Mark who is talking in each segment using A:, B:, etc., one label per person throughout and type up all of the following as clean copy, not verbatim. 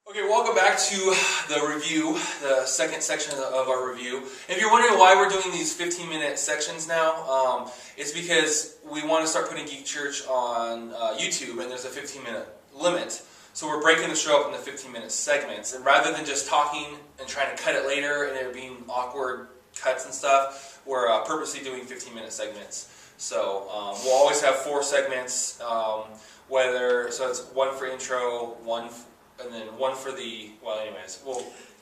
A: Okay, welcome back to the review, the second section of our review. If you're wondering why we're doing these 15-minute sections now, it's because we want to start putting Geek Church on YouTube, and there's a 15-minute limit. So we're breaking the show up into 15-minute segments, and rather than just talking and trying to cut it later and there being awkward cuts and stuff, we're purposely doing 15-minute segments. So we'll always have 4 segments, so it's one for intro, and then one for the,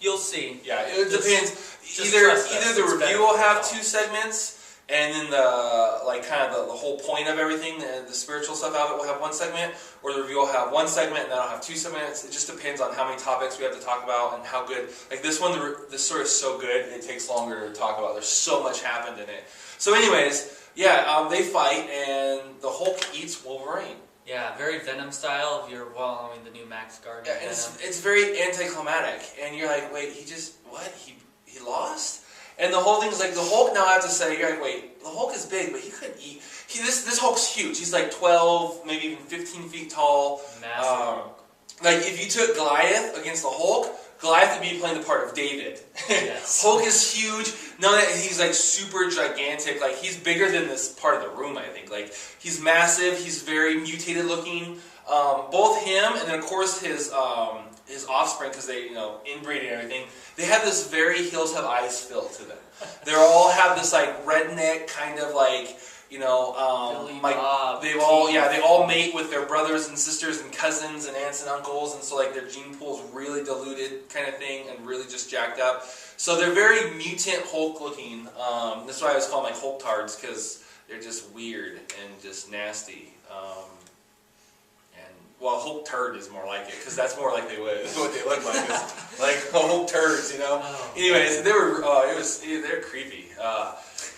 B: you'll see.
A: Yeah, it depends. Either the review will have 2 segments, and then the whole point of everything, the spiritual stuff of it will have 1 segment, or the review will have 1 segment, and then I'll have 2 segments. It just depends on how many topics we have to talk about and how good. Like this one, this story is so good, it takes longer to talk about. There's so much happened in it. So anyways, they fight, and the Hulk eats Wolverine.
B: Yeah, very Venom style if you're following the new Max Gardner.
A: Yeah, and it's very anticlimactic, and you're like, wait, he lost? And the whole thing's like, the Hulk now I have to say, you're like, wait, the Hulk is big, but he couldn't eat. This Hulk's huge. He's like 12, maybe even 15 feet tall.
B: Massive.
A: Like if you took Goliath against the Hulk, Goliath would be playing the part of David.
B: Yes.
A: Hulk is huge. Now that he's like super gigantic, like he's bigger than this part of the room, I think. Like he's massive, he's very mutated looking. Both him and then of course his offspring, because they inbreed and everything, they have this very Hills Have Eyes feel to them. They all have this like redneck kind of like they all mate with their brothers and sisters and cousins and aunts and uncles, and so like their gene pool's really diluted kind of thing and really just jacked up. So they're very mutant Hulk looking. That's why I was calling like Hulk tards, because they're just weird and just nasty. Hulk turd is more like it, because that's more like what they look like. Is like Hulk turds,
B: Oh,
A: Anyways, they're creepy.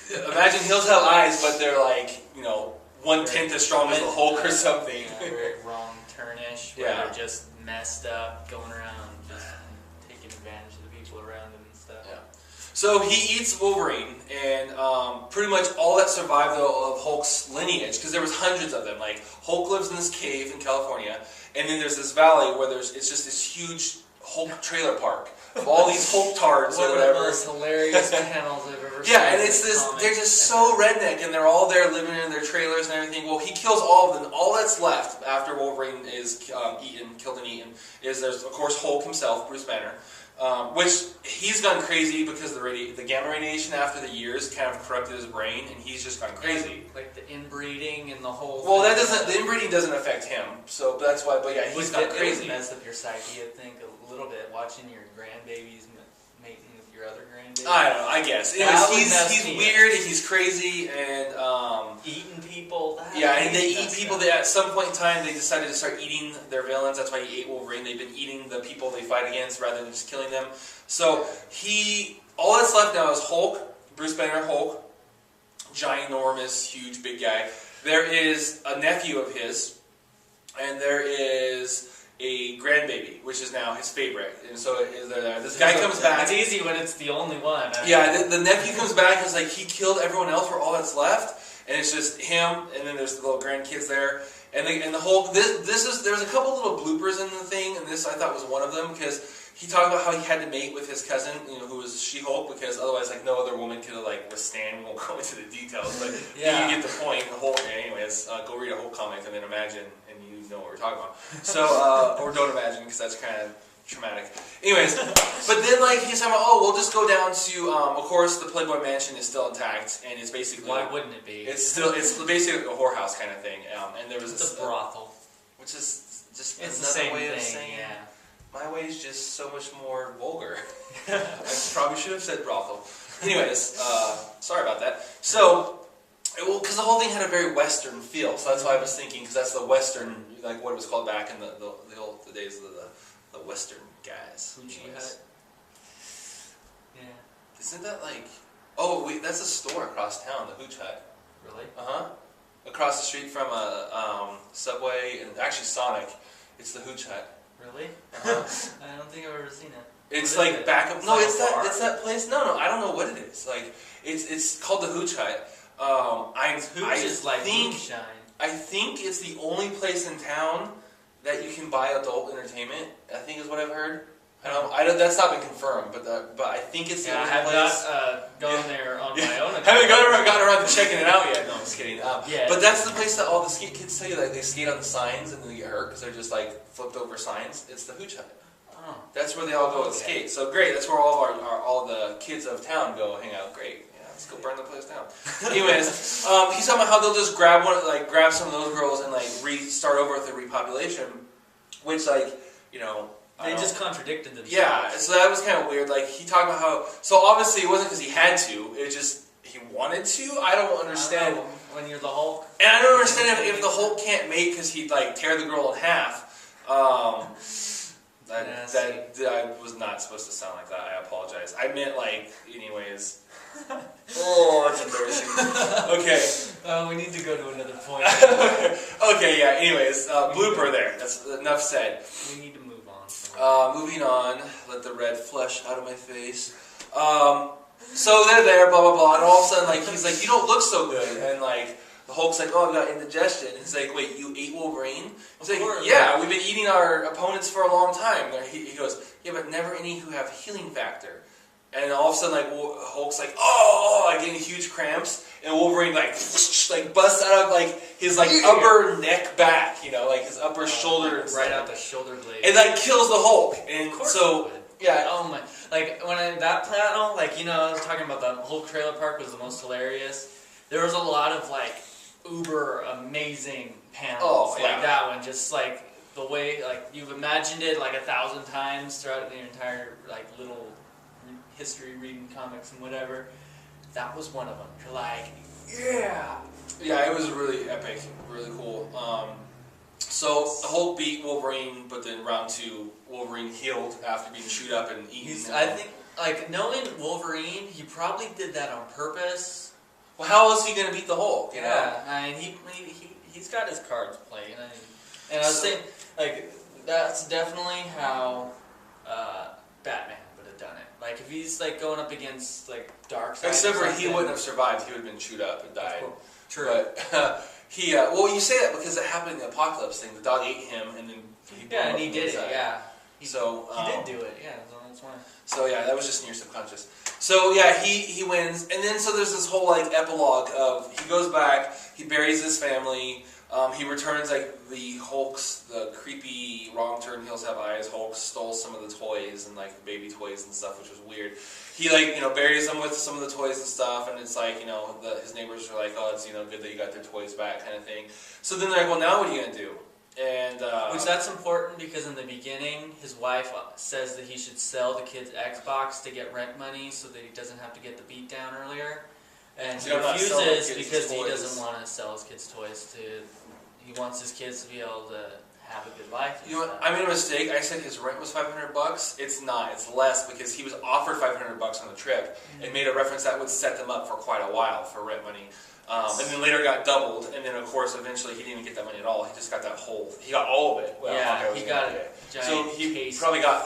A: Imagine Hills Have Eyes, but they're like 1/10 as strong as the Hulk or something.
B: Yeah, very wrong turnish, where they're just messed up, going around, just taking advantage of the people around them and stuff.
A: Yeah. So he eats Wolverine, and pretty much all that survived though of Hulk's lineage, because there was hundreds of them. Like Hulk lives in this cave in California, and then there's this valley where it's just this huge Hulk trailer park of all these Hulk tards or whatever.
B: One of the most hilarious panels I've ever seen.
A: Yeah, and it's this. They're just so redneck, and they're all there living in their trailers and everything. Well, he kills all of them. All that's left after Wolverine is killed and eaten, is there's of course Hulk himself, Bruce Banner. Which he's gone crazy because the gamma radiation after the years kind of corrupted his brain, and he's just gone crazy.
B: Like the inbreeding and the whole.
A: Well, the inbreeding doesn't affect him, so that's why. But yeah, he's gone crazy.
B: It mess up your psyche, I think, a little bit watching your grandbabies mating with your other grandbabies.
A: I don't know. I guess. Anyways, he's weird and he's crazy and
B: eating people.
A: And they eat people. That at some point in time they decided to start eating their villains. That's why he ate Wolverine. They've been eating the people they fight against rather than just killing them. So all that's left now is Hulk, Bruce Banner Hulk, ginormous, huge, big guy. There is a nephew of his, and there is a grandbaby, which is now his favorite. And so this guy comes back.
B: It's easy when it's the only one.
A: The nephew comes back and it's like he killed everyone else for all that's left, and it's just him, and then there's the little grandkids there, and the Hulk. There's a couple little bloopers in the thing, and this I thought was one of them, because he talked about how he had to mate with his cousin, who was She-Hulk, because otherwise, like, no other woman could withstand. We won't go into the details, but you get the point. The Hulk, anyways, go read a Hulk comic and then imagine, and you know what we're talking about. So, or don't imagine, because that's kind of traumatic. Anyways, but then he's talking about, we'll just go down to, of course, the Playboy Mansion is still intact, and it's basically.
B: Why wouldn't it be?
A: It's basically a whorehouse kind of thing, and there was
B: it's a brothel,
A: which is just
B: it's
A: another
B: the same
A: way
B: thing,
A: of saying.
B: Yeah.
A: My way is just so much more vulgar. I probably should have said brothel. Anyways, sorry about that. So, because the whole thing had a very Western feel, so that's why I was thinking, because that's the Western, like what it was called back in the days of the Western guys.
B: Hut. Yeah.
A: Isn't that that's a store across town, the Hooch Hut.
B: Really?
A: Across the street from a Subway, and actually Sonic, it's the Hooch Hut.
B: Really? I don't think I've ever seen it.
A: It's like back up. No, it's that place. No, I don't know what it is. Like it's called the Hooch Hut.
B: Hooch is like moonshine.
A: I think it's the only place in town that you can buy adult entertainment. I think is what I've heard. I don't. That's not been confirmed, but I think it's the only
B: I have
A: place.
B: not gone there on my own.
A: Haven't gotten around to checking it out yet. No, I'm just kidding.
B: Yeah.
A: But that's the place that all the skate kids tell you, like they skate on the signs and then they get hurt because they're just like flipped over signs. It's the hooch hut.
B: Oh.
A: That's where they all go and skate. So great. That's where all of all the kids of town go hang out. Great. Yeah, let's go burn the place down. Anyways, he's talking about how they'll just grab some of those girls and like restart over with the repopulation, which
B: They just contradicted themselves.
A: Yeah, so that was kind of weird. Like, he talked about how... So, obviously, it wasn't because he had to. It was just... He wanted to? I don't understand.
B: I don't know, when you're the Hulk...
A: And I don't understand if the Hulk can't mate because he'd, like, tear the girl in half. I was not supposed to sound like that. I apologize. I meant, like, anyways... Oh, that's embarrassing. Okay.
B: We need to go to another point.
A: Okay, yeah. Anyways, blooper there. That's enough said.
B: We need to move on.
A: Moving on. Let the red flesh out of my face. So they're there, blah, blah, blah. And all of a sudden, like, he's like, you don't look so good. And, like, the Hulk's like, oh, I've got indigestion. And he's like, wait, you ate Wolverine? He's like, yeah, we've been eating our opponents for a long time. He goes, yeah, but never any who have healing factor. And all of a sudden, like, Hulk's like, oh, like getting huge cramps, and Wolverine like busts out of like his like upper neck back, like his upper shoulder, and
B: right out the shoulder blade,
A: and like kills the Hulk. And
B: of course
A: so, yeah.
B: Oh my! Like that panel, like I was talking about the Hulk trailer park was the most hilarious. There was a lot of like uber amazing panels like that one, just like the way like you've imagined it like 1,000 times throughout the entire like little history reading comics and whatever. That was one of them. You're like,
A: yeah, it was really epic, really cool. So the Hulk beat Wolverine, but then round 2, Wolverine healed after being chewed up and eaten.
B: I think, like, knowing Wolverine, he probably did that on purpose.
A: Well, how else is he going to beat the Hulk? You know?
B: I mean, he's got his cards played. And I was saying, like, that's definitely how Batman would have done it. Like, if he's, like, going up against, like, Darkseid.
A: Except for he wouldn't have survived. He would have been chewed up and died.
B: Cool. True.
A: But well, you say that because it happened in the Apocalypse thing. The dog ate him, and then
B: and he did it. Yeah.
A: He
B: did do it. Yeah. So that's why.
A: So yeah, that was just in your subconscious. So yeah, he wins, and then so there's this whole like epilogue of he goes back, he buries his family. He returns like the Hulk's, the creepy wrong turn heels have eyes. Hulk stole some of the toys and like the baby toys and stuff, which was weird. He like buries them with some of the toys and stuff, and it's like his neighbors are like, oh, it's good that you got their toys back, kind of thing. So then they're like, well, now what are you gonna do? And
B: which that's important because in the beginning, his wife says that he should sell the kid's Xbox to get rent money so that he doesn't have to get the beat down earlier. And he refuses because he doesn't want to sell his kids' toys he wants his kids to be able to have a good life.
A: You know what? I made a mistake. I said his rent was $500. It's not. It's less because he was offered $500 on the trip and made a reference that would set them up for quite a while for rent money. And then later got doubled, and then of course eventually he didn't even get that money at all. He just got he got all of it.
B: Well, yeah, he got it.
A: So he probably got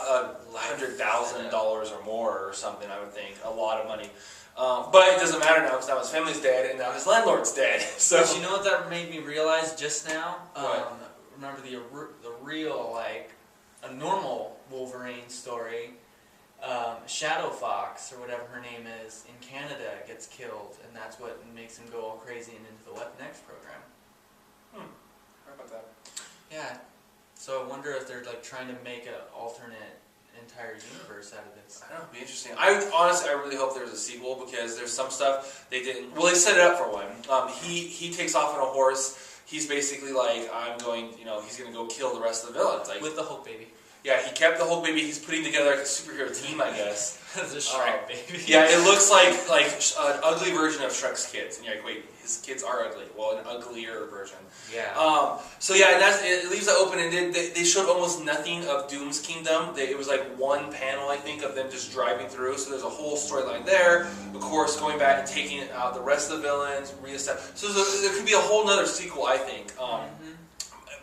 A: $100,000 or more or something. I would think a lot of money. But it doesn't matter now because now his family's dead and now his landlord's dead. So
B: but you know what that made me realize just now?
A: What?
B: Remember the real like a normal Wolverine story. Shadow Fox, or whatever her name is, in Canada gets killed, and that's what makes him go all crazy and into the Weapon X program.
A: How about that?
B: Yeah. So I wonder if they're like trying to make an alternate entire universe out of this.
A: I don't know, it'd be interesting. I really hope there's a sequel because there's some stuff they didn't. Well, they set it up for one. He takes off on a horse. He's basically like, he's going to go kill the rest of the villains. Like,
B: with the Hulk baby.
A: Yeah, he kept the Hulk baby. He's putting together like a superhero team, I guess.
B: The Shrek baby.
A: Yeah, it looks like an ugly version of Shrek's kids. And you're like, wait, his kids are ugly. Well, an uglier version.
B: Yeah.
A: So yeah, and it leaves it open-ended. They showed almost nothing of Doom's Kingdom. It was like one panel, I think, of them just driving through. So there's a whole storyline there. Of course, going back and taking out the rest of the villains, reestablish. So there could be a whole nother sequel, I think.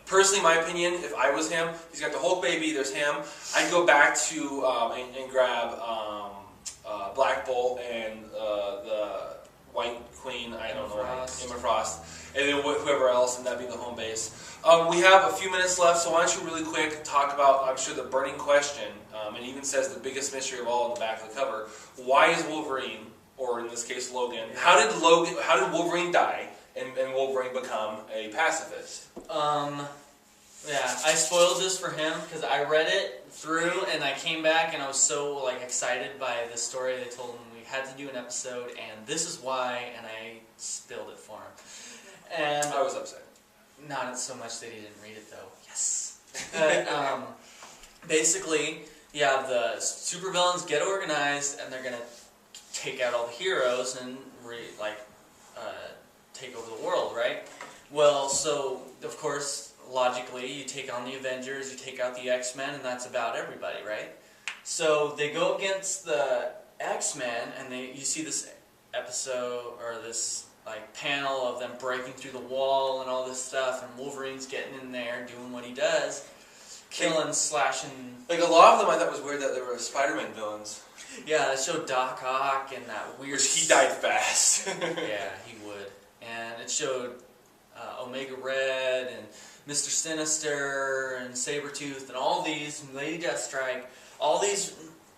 A: Personally, my opinion, if I was him, he's got the Hulk baby, there's him, I'd go back to and grab Black Bolt and the White Queen, I don't know, Emma Frost, and then whoever else, and that being the home base. We have a few minutes left, so why don't you really quick talk about, I'm sure, the burning question, it even says the biggest mystery of all on the back of the cover. Why is Wolverine, or in this case Logan, how did Wolverine die and Wolverine become a pacifist?
B: Yeah, I spoiled this for him because I read it through and I came back and I was so excited by the story. They told him we had to do an episode and this is why, and I spilled it for him. And
A: I was upset.
B: Not so much that he didn't read it though. Yes. But, basically, yeah, the supervillains get organized and they're gonna take out all the heroes and take over the world, right? Well, so of course, logically, you take on the Avengers, you take out the X-Men, and that's about everybody, right? So they go against the X-Men, and you see this episode, or this panel of them breaking through the wall and all this stuff, and Wolverine's getting in there, doing what he does, killing, slashing.
A: A lot of them I thought was weird that they were Spider-Man villains.
B: Yeah, that showed Doc Ock and that weird...
A: Which he died fast.
B: Yeah, he would. And it showed Omega Red and Mr. Sinister and Sabretooth and all these, Lady Deathstrike, all these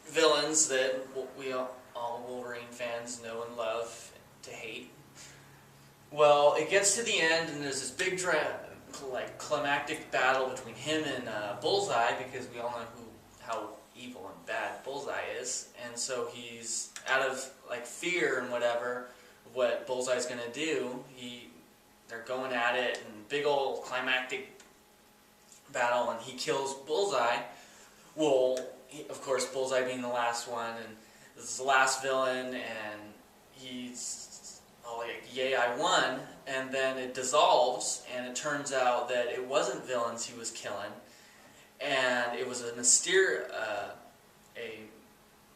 B: villains that we all Wolverine fans know and love to hate. Well, it gets to the end and there's this big climactic battle between him and Bullseye, because we all know how evil and bad Bullseye is, and so he's out of fear and whatever of what Bullseye's going to do. They're going at it, and big old climactic battle, and he kills Bullseye. Well, of course, Bullseye being the last one, and this is the last villain, and he's yay, I won, and then it dissolves, and it turns out that it wasn't villains he was killing, and it was a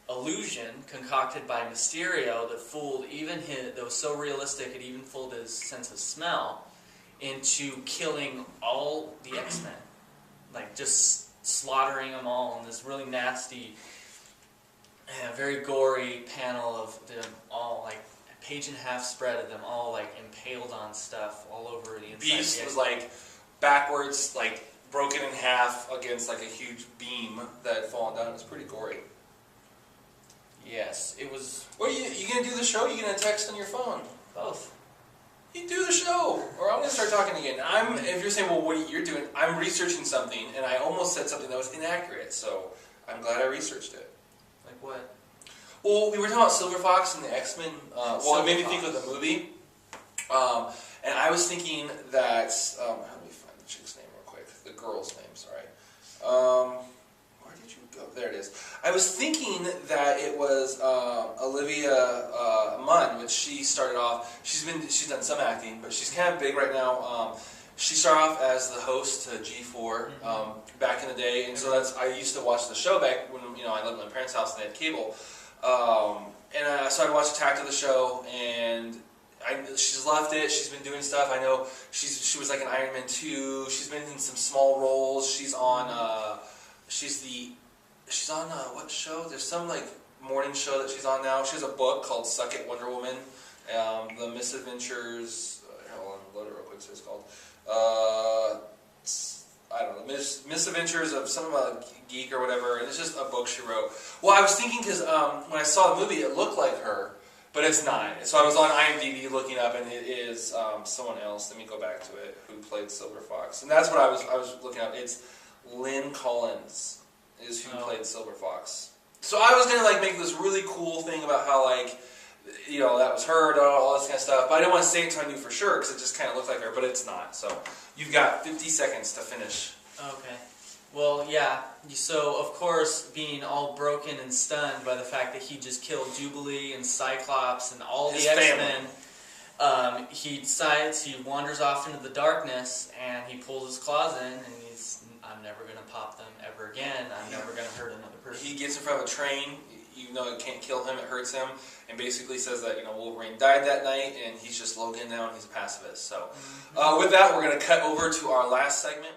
B: illusion concocted by Mysterio that fooled that was so realistic it even fooled his sense of smell into killing all the X-Men. Just slaughtering them all in this really nasty, very gory panel of them all, a page and a half spread of them all impaled on stuff all over the inside.
A: Beast was backwards, broken in half against a huge beam that had fallen down. It was pretty gory.
B: Yes, it was...
A: What, you going to do the show, or you going to text on your phone?
B: Both.
A: You do the show, or I'm going to start talking again. If you're saying, well, what you're doing, I'm researching something, and I almost said something that was inaccurate, so I'm glad I researched it.
B: Like what?
A: Well, we were talking about Silver Fox and the X-Men. It made me think of the movie. And I was thinking that... let me find the chick's name real quick. The girl's name, sorry. Where did you go? There it is. I was thinking that it was Olivia Munn, which she started off... She's done some acting, but she's kind of big right now. She started off as the host to G4 back in the day, and so I used to watch the show back when I lived in my parents' house and they had cable. So I'd watch Attack of the Show, and she's left it. She's been doing stuff. I know she was in Iron Man 2. She's been in some small roles. She's on what show? There's some morning show that she's on now. She has a book called Suck It, Wonder Woman. The Misadventures. Hold on, load it real quick. So it's called. I don't know, Misadventures of some Geek or whatever, and it's just a book she wrote. Well, I was thinking because when I saw the movie, it looked like her, but it's not. So I was on IMDb looking up, and it is someone else. Let me go back to it. Who played Silver Fox? And that's what I was looking up. It's Lynn Collins is who played Silver Fox. So I was gonna make this really cool thing about how that was her, all this kind of stuff. But I didn't want to say it until I knew for sure, because it just kind of looked like her, but it's not. So you've got 50 seconds to finish.
B: Okay. Well, yeah. So, of course, being all broken and stunned by the fact that he just killed Jubilee and Cyclops and all the X-Men, he wanders off into the darkness, and he pulls his claws in, and I'm never going to pop them ever again. I'm never going to hurt another person.
A: He gets in front of a train. It can't kill him, it hurts him, and basically says that, Wolverine died that night, and he's just Logan now, and he's a pacifist. So, with that, we're going to cut over to our last segment.